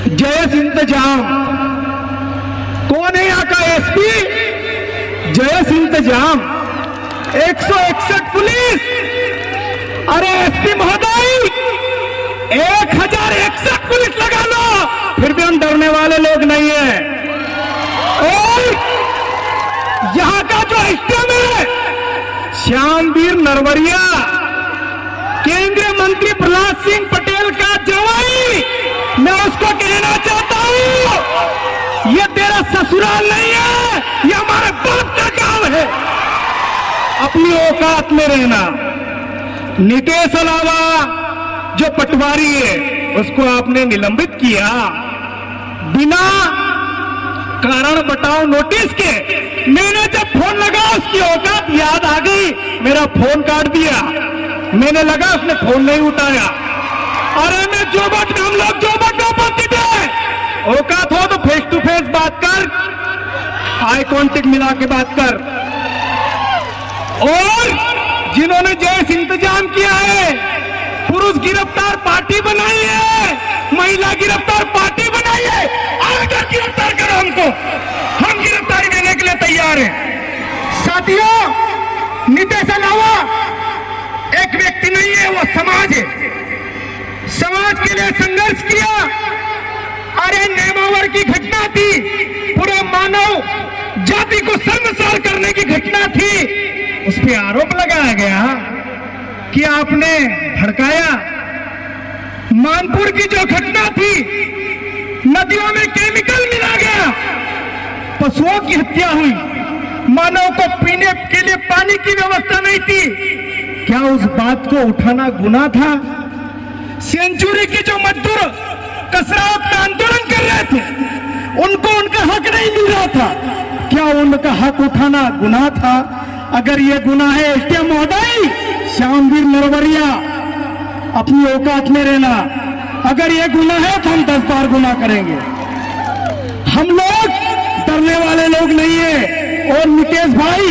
जयेश इंतजाम। कौन है यहाँ का एसपी? जयेश इंतजाम। 161 पुलिस। अरे एसपी महोदय, 1061 पुलिस लगा लो, फिर भी हम डरने वाले लोग नहीं है। और यहाँ का जो एसडीएम है श्यामवीर नरवरिया, केंद्रीय मंत्री प्रहलाद सिंह पटेल का जवाई, मैं उसको कहना चाहता हूं, ये तेरा ससुराल नहीं है, ये हमारे बाप का गांव है। अपनी औकात में रहना। नितेश अलावा जो पटवारी है उसको आपने निलंबित किया बिना कारण बताओ नोटिस के। मैंने जब फोन लगा उसकी औकात याद आ गई, मेरा फोन काट दिया। मैंने लगा उसने फोन नहीं उठाया। अरे मैं जो बात हम लोग जो बात उपस्थित है, औकात हो तो फेस टू फेस बात कर, आई कांटेक्ट मिला के बात कर। और जिन्होंने जयेश इंतजाम किया है, पुरुष गिरफ्तार पार्टी बनाई है, महिला गिरफ्तार पार्टी बनाई है, आकर गिरफ्तार करो हमको, हम गिरफ्तारी देने के लिए तैयार हैं। साथियों, नितेश अलावा एक व्यक्ति नहीं है, वो समाज है। समाज के लिए संघर्ष किया। अरे नेमावर की घटना थी, पूरे मानव जाति को शर्मसार करने की घटना थी। उस पर आरोप लगाया गया कि आपने भड़काया। मानपुर की जो घटना थी, नदियों में केमिकल मिला गया, पशुओं की हत्या हुई, मानव को पीने के लिए पानी की व्यवस्था नहीं थी। क्या उस बात को उठाना गुनाह था? सेंचुरी के जो मजदूर कसरावत का आंदोलन कर रहे थे, उनको उनका हक नहीं मिल रहा था, क्या उनका हक उठाना गुनाह था? अगर ये गुनाह है एसडीएम महोदय श्यामवीर नरवरिया, अपनी औकात में रहना। अगर ये गुनाह है तो हम 10 बार गुनाह करेंगे। हम लोग डरने वाले लोग नहीं है। और नितेश भाई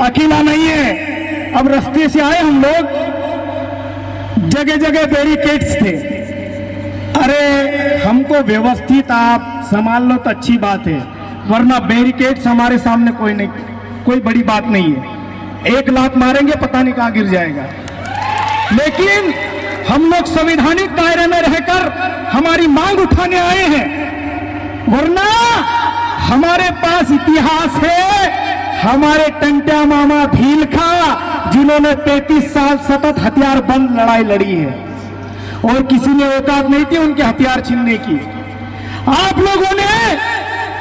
अकेला नहीं है। अब रास्ते से आए हम लोग, जगह जगह बैरिकेड्स थे। अरे हमको व्यवस्थित आप संभाल लो तो अच्छी बात है, वरना बैरिकेड्स हमारे सामने कोई बड़ी बात नहीं है। 1 लात मारेंगे पता नहीं कहां गिर जाएगा। लेकिन हम लोग संवैधानिक दायरे में रहकर हमारी मांग उठाने आए हैं, वरना हमारे पास इतिहास है। हमारे टंट्या मामा भील खा, जिन्होंने 33 साल सतत हथियार बंद लड़ाई लड़ी है और किसी ने औकात नहीं थी उनके हथियार छीनने की। आप लोगों ने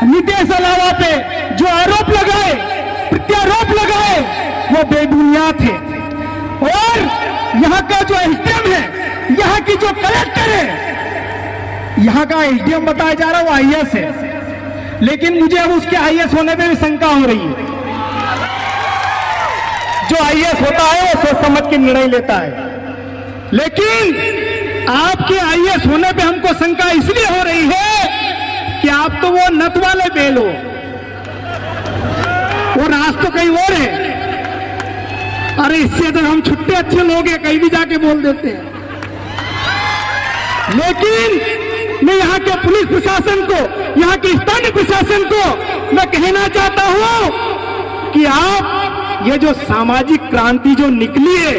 नितेश अलावा पे जो आरोप लगाए, प्रत्यारोप लगाए, वो बेबुनियाद है। और यहाँ का जो एसडीएम है, यहाँ की जो कलेक्टर है, यहाँ का एसडीएम बताया जा रहा है वो आईएएस है, लेकिन मुझे अब उसके आईएएस होने में भी शंका हो रही है। जो आईएएस होता है वो सोच समझ के निर्णय लेता है, लेकिन आपके आईएएस होने पे हमको शंका इसलिए हो रही है कि आप तो वो नत वाले बेल हो, वो राज तो कहीं और है। अरे इससे तो हम छुट्टे अच्छे लोग हैं, कहीं भी जाके बोल देते हैं। लेकिन मैं यहाँ के पुलिस प्रशासन को, यहाँ के स्थानीय प्रशासन को मैं कहना चाहता हूं कि आप ये जो सामाजिक क्रांति जो निकली है,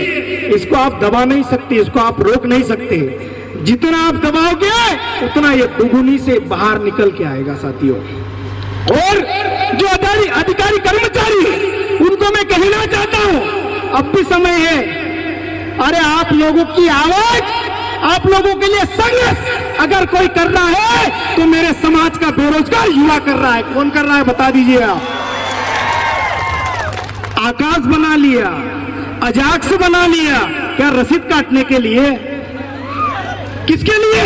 इसको आप दबा नहीं सकते, इसको आप रोक नहीं सकते। जितना आप दबाओगे उतना ये दुगुनी से बाहर निकल के आएगा साथियों। और जो अधिकारी कर्मचारी उनको मैं कहना चाहता हूं, अब भी समय है। अरे आप लोगों की आवाज, आप लोगों के लिए संघर्ष अगर कोई कर रहा है तो मेरे समाज का बेरोजगार युवा कर रहा है। कौन कर रहा है बता दीजिए आप। आकाश बना लिया, अजाक्स बना लिया, क्या रसीद काटने के लिए? किसके लिए?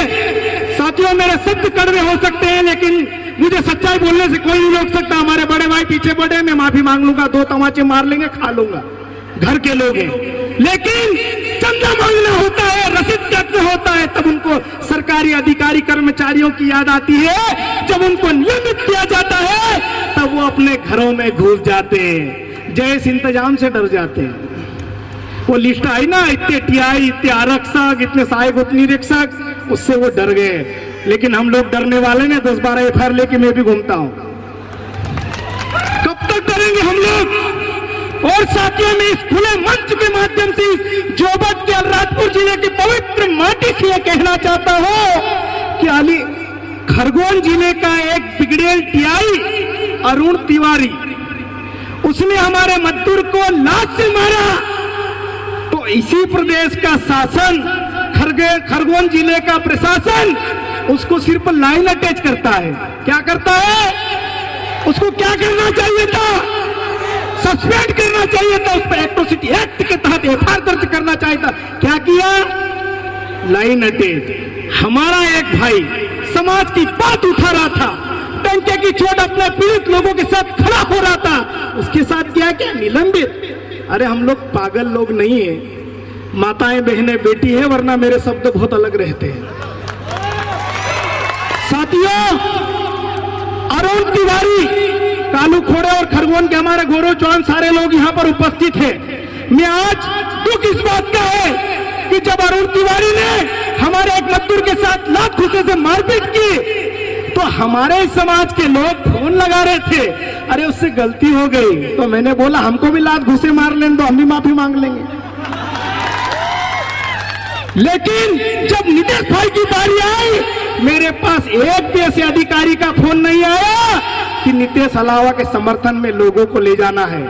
साथियों, मेरे शब्द कड़वे हो सकते हैं, लेकिन मुझे सच्चाई बोलने से कोई नहीं रोक सकता। हमारे बड़े भाई पीछे पड़े, मैं माफी मांग लूंगा, 2 तमाचे मार लेंगे, खा लूंगा, घर के लोग हैं। लेकिन चंदा मांगना होता है, रसीद काटना होता है, तब उनको सरकारी अधिकारी कर्मचारियों की याद आती है। जब उनको नियमित किया जाता है तब वो अपने घरों में घुस जाते हैं, जयेश इंतजाम से डर जाते हैं। वो लिस्ट आई ना, इतने टीआई, इतने आरक्षक, इतने सहायक उप निरीक्षक, उससे वो डर गए। लेकिन हम लोग डरने वाले ने 10-12 FIR लेके मैं भी घूमता हूं। कब तक डरेंगे हम लोग? और साथियों में इस खुले मंच के माध्यम से जोबत के अलीराजपुर जिले की पवित्र माटी से यह कहना चाहता हूं कि खरगोन जिले का एक बिगड़ेल टीआई अरुण तिवारी, उसने हमारे मजदूर को लात से मारा, तो इसी प्रदेश का शासन, खरगोन जिले का प्रशासन उसको सिर्फ लाइन अटैच करता है। क्या करता है? उसको क्या करना चाहिए था? सस्पेंड करना चाहिए था, उस पर एट्रोसिटी एक्ट के तहत FIR दर्ज करना चाहिए था। क्या किया? Line attach. हमारा एक भाई समाज की बात उठा रहा था, टंके की चोट अपने पीड़ित लोगों के साथ खड़ा हो रहा था, उसके साथ क्या निलंबित। अरे हम लोग पागल लोग नहीं है, माताएं बहनें बेटी है, वरना मेरे शब्द बहुत अलग रहते हैं। साथियों, अरुण तिवारी, कालू खोड़े और खरगोन के हमारे गौरव चौहान सारे लोग यहाँ पर उपस्थित हैं। मैं आज दुख इस बात का है कि जब अरुण तिवारी ने हमारे एक मजदूर के साथ लात घुसे से मारपीट की, तो हमारे समाज के लोग फोन लगा रहे थे, अरे उससे गलती हो गई। तो मैंने बोला हमको भी लात घुसे मार लेने दो, हम भी माफी मांग लेंगे। लेकिन जब नीतीश भाई की बारी आई, मेरे पास एक भी ऐसे अधिकारी का फोन नहीं आया कि नीतीश अलावा के समर्थन में लोगों को ले जाना है।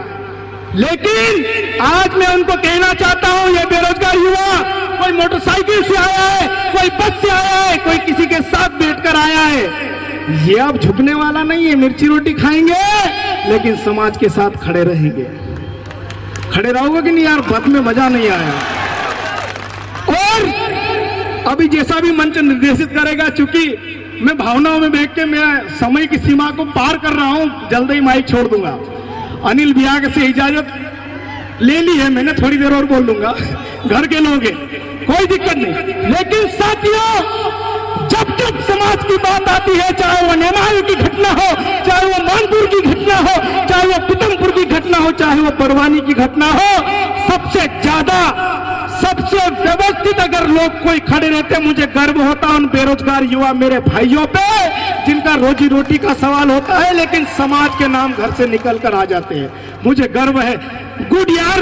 लेकिन आज मैं उनको कहना चाहता हूं, ये बेरोजगार युवा, कोई मोटरसाइकिल से आया है, कोई बस से आया है, कोई किसी के साथ बैठकर आया है, ये अब झुकने वाला नहीं है। मिर्ची रोटी खाएंगे लेकिन समाज के साथ खड़े रहेंगे। खड़े रहोगे कि नहीं यार? बात में मजा नहीं आया। और अभी जैसा भी मंच निर्देशित करेगा, चूंकि मैं भावनाओं में देख के मैं समय की सीमा को पार कर रहा हूं, जल्द ही माइक छोड़ दूंगा। अनिल भैया से इजाजत ले ली है मैंने, थोड़ी देर और बोल लूंगा, घर के लोग हैं, कोई दिक्कत नहीं। लेकिन साथियों, जब जब समाज की बात आती है, चाहे वो नेमाल की घटना हो, चाहे वो मानपुर की घटना हो, चाहे वो पीतमपुर की घटना हो, चाहे वो परवानी की घटना हो, सबसे ज्यादा सबसे व्यवस्थित अगर लोग कोई खड़े रहते, मुझे गर्व होता उन बेरोजगार युवा मेरे भाइयों पे, जिनका रोजी रोटी का सवाल होता है लेकिन समाज के नाम घर से निकल कर आ जाते हैं। मुझे गर्व है। गुड यार,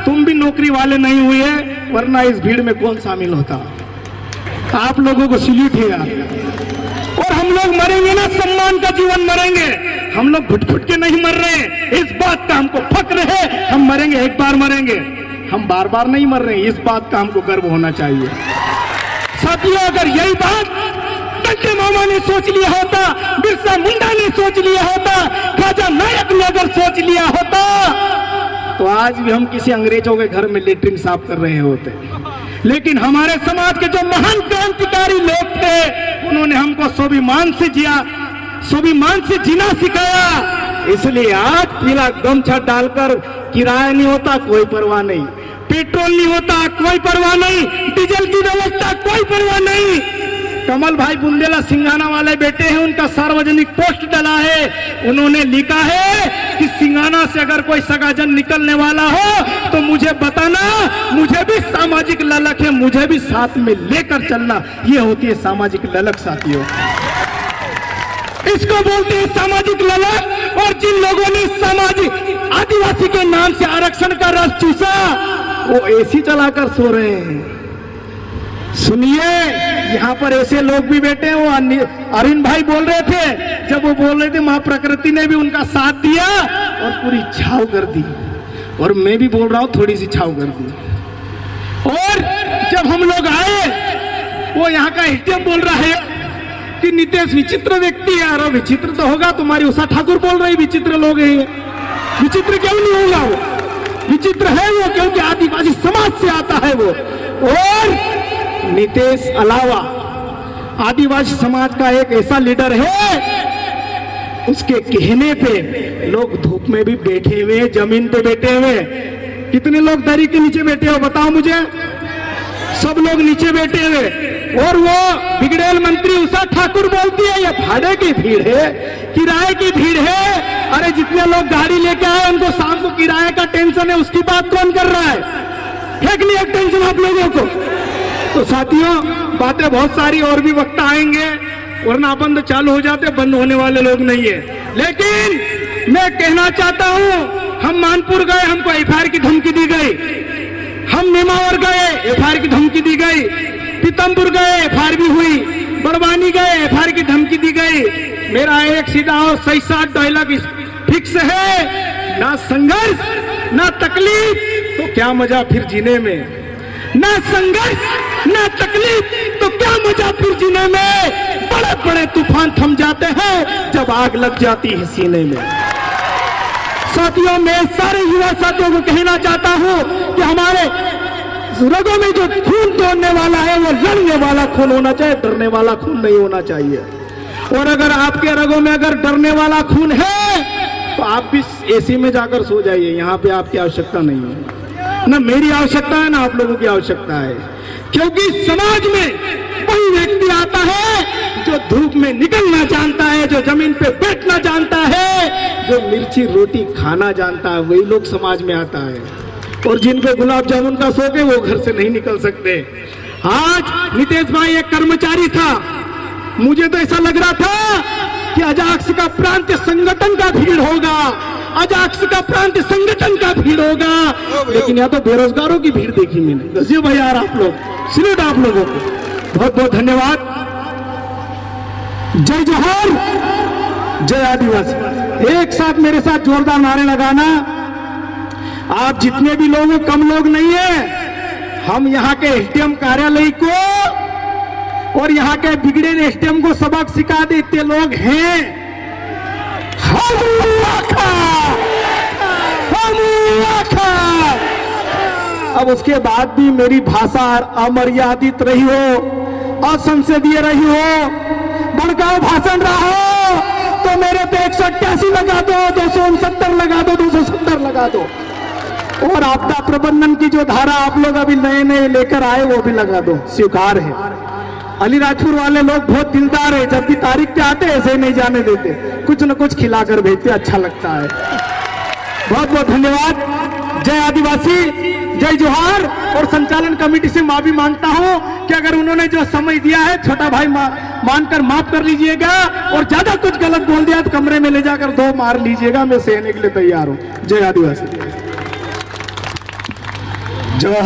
तुम भी नौकरी वाले नहीं हुए, वरना इस भीड़ में कौन शामिल होता। आप लोगों को सैल्यूट है यार। और हम लोग मरेंगे ना, सम्मान का जीवन मरेंगे। हम लोग घुट घुट के नहीं मर रहे, इस बात का हमको फक्र है। हम मरेंगे, एक बार मरेंगे, हम बार बार नहीं मर रहे हैं, इस बात का हमको गर्व होना चाहिए। साथियों, अगर यही बात डंके मामा ने सोच लिया होता, बिरसा मुंडा ने सोच लिया होता, ख्वाजा नायक ने अगर सोच लिया होता, तो आज भी हम किसी अंग्रेजों के घर में लेटरिन साफ कर रहे होते। लेकिन हमारे समाज के जो महान क्रांतिकारी लोग थे, उन्होंने हमको स्वाभिमान से जीना सिखाया। इसलिए आज पीला गमछा डालकर किराया नहीं होता, कोई परवाह नहीं, पेट्रोल नहीं होता, कोई परवाह नहीं, डीजल की व्यवस्था, कोई परवाह नहीं। कमल भाई बुंदेला सिंघाना वाले बेटे हैं, उनका सार्वजनिक पोस्ट डला है, उन्होंने लिखा है कि सिंघाना से अगर कोई सगाजन निकलने वाला हो तो मुझे बताना, मुझे भी सामाजिक ललक है, मुझे भी साथ में लेकर चलना। ये होती है सामाजिक ललक साथियों, इसको बोलते हैं सामाजिक ललक। और जिन लोगों ने सामाजिक आदिवासी के नाम से आरक्षण का रस चूसा, वो एसी चलाकर सो रहे हैं। सुनिए, यहाँ पर ऐसे लोग भी बैठे हैं। वो अरविंद भाई बोल रहे थे, जब वो बोल रहे थे मां प्रकृति ने भी उनका साथ दिया और पूरी छाव कर दी, और मैं भी बोल रहा हूं थोड़ी सी छाव कर दी। और जब हम लोग आए, वो यहाँ का एसडीएम बोल रहा है कि नीतीश विचित्र व्यक्ति है। अरे विचित्र तो होगा, तुम्हारी उषा ठाकुर बोल रही विचित्र लोग हैं। विचित्र क्यों नहीं होगा? वो विचित्र है वो, क्योंकि आदिवासी समाज से आता है वो। और नीतीश अलावा आदिवासी समाज का एक ऐसा लीडर है, उसके कहने पे लोग धूप में भी बैठे हुए, जमीन पे बैठे हुए। कितने लोग दरी के नीचे बैठे हो बताओ मुझे? सब लोग नीचे बैठे हुए। और वो बिगड़ेल मंत्री उषा ठाकुर बोलती है ये भाड़े की भीड़ है, किराए की भीड़ है। अरे जितने लोग गाड़ी लेके आए उनको शाम को किराए का टेंशन है, उसकी बात कौन कर रहा है? है कि नहीं टेंशन आप लोगों को? तो साथियों, बातें बहुत सारी और भी वक्त आएंगे, वरना अपन तो चालू हो जाते, बंद होने वाले लोग नहीं है। लेकिन मैं कहना चाहता हूं, हम मानपुर गए, हमको एफआईआर की धमकी दी गई। हम नेमावर गए, एफआईआर की धमकी दी गई। पीतमपुर गए, एफआईआर भी हुई। बड़वानी गए, एफआईआर की धमकी दी गई। मेरा एक सीधा और सही साथ डायलॉग फिक्स है, ना संघर्ष ना तकलीफ तो क्या मजा फिर जीने में। ना संघर्ष ना तकलीफ तो क्या मजा फिर जीने में। बड़े बड़े तूफान थम जाते हैं जब आग लग जाती है सीने में। साथियों, मैं सारे युवा साथियों को कहना चाहता हूं कि हमारे रगों में जो खून तोड़ने वाला है वो लड़ने वाला खून होना चाहिए, डरने वाला खून नहीं होना चाहिए। और अगर आपके रगों में अगर डरने वाला खून है तो आप भी एसी में जाकर सो जाइए, यहाँ पे आपकी आवश्यकता नहीं है। ना मेरी आवश्यकता है ना आप लोगों की आवश्यकता है, क्योंकि समाज में वही व्यक्ति आता है जो धूप में निकलना जानता है, जो जमीन पे बैठना जानता है, जो मिर्ची रोटी खाना जानता है, वही लोग समाज में आता है। और जिनको गुलाब जामुन का शौक है वो घर से नहीं निकल सकते। आज नितेश भाई एक कर्मचारी था, मुझे तो ऐसा लग रहा था कि अजाक्स का प्रांत संगठन का भीड़ होगा, अजाक्स का प्रांत संगठन का भीड़ होगा, लेकिन यहाँ तो बेरोजगारों की भीड़ देखी मैंने। जी भाई यार, आप लोग सैल्यूट आप लोगों को, बहुत बहुत धन्यवाद। जय जोहार, जय आदिवासी। एक साथ मेरे साथ जोरदार नारे लगाना। आप जितने भी लोग हो, कम लोग नहीं है। हम यहाँ के एसडीएम कार्यालय को और यहाँ के बिगड़े एसडीएम को सबक सिखा दे इतने लोग हैं। अब उसके बाद भी मेरी भाषा अमर्यादित रही हो, असंसदीय रही हो, भड़काऊ भाषण रहा हो तो मेरे पे 188 लगा दो, 269 लगा दो, 270 लगा दो। और आपदा प्रबंधन की जो धारा आप लोग अभी नए नए लेकर आए वो भी लगा दो, स्वीकार है। अलीराजपुर वाले लोग बहुत दिलदार है, जब भी तारीख पे आते ऐसे ही नहीं जाने देते, कुछ न कुछ खिलाकर भेजते, अच्छा लगता है। बहुत बहुत धन्यवाद। जय आदिवासी, जय जोहार। और संचालन कमेटी से माफी मांगता हूं कि अगर उन्होंने जो समय दिया है छोटा भाई मानकर माफ कर लीजिएगा, और ज्यादा कुछ गलत बोल दिया तो कमरे में ले जाकर 2 मार लीजिएगा, मैं सहने के लिए तैयार हूं। जय आदिवासी, जोहार।